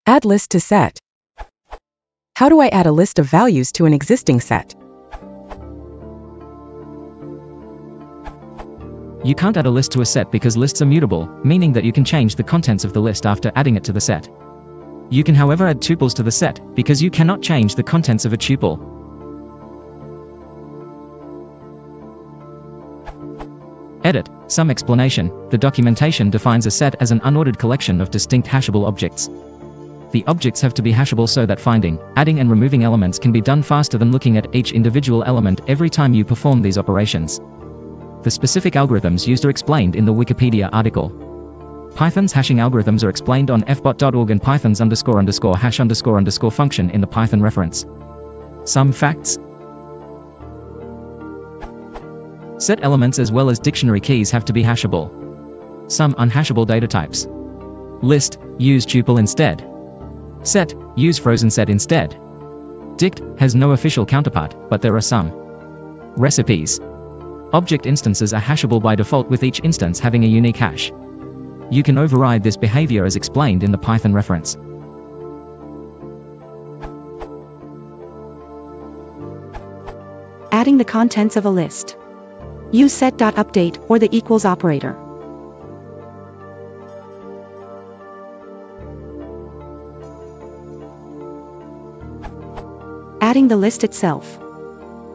Add list to set. How do I add a list of values to an existing set? You can't add a list to a set because lists are mutable, meaning that you can change the contents of the list after adding it to the set. You can however add tuples to the set, because you cannot change the contents of a tuple. Edit. Some explanation. The documentation defines a set as an unordered collection of distinct hashable objects. The objects have to be hashable so that finding, adding and removing elements can be done faster than looking at each individual element every time you perform these operations. The specific algorithms used are explained in the Wikipedia article. Python's hashing algorithms are explained on fbot.org and Python's _hash__ function in the Python reference. Some facts. Set elements as well as dictionary keys have to be hashable. Some unhashable data types. List, use tuple instead. Set, use frozen set instead. Dict, has no official counterpart, but there are some. Recipes. Object instances are hashable by default with each instance having a unique hash. You can override this behavior as explained in the Python reference. Adding the contents of a list. Use set.update or the equals operator. Adding the list itself.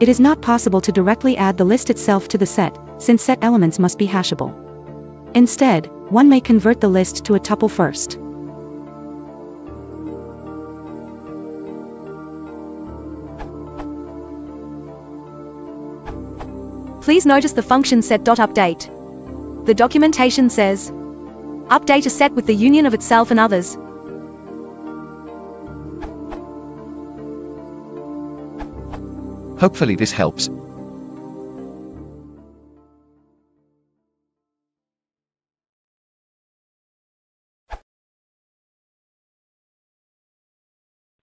It is not possible to directly add the list itself to the set, since set elements must be hashable. Instead, one may convert the list to a tuple first. Please notice the function set.update. The documentation says, update a set with the union of itself and others. Hopefully this helps.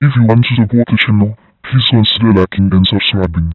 If you want to support the channel, please consider liking and subscribing.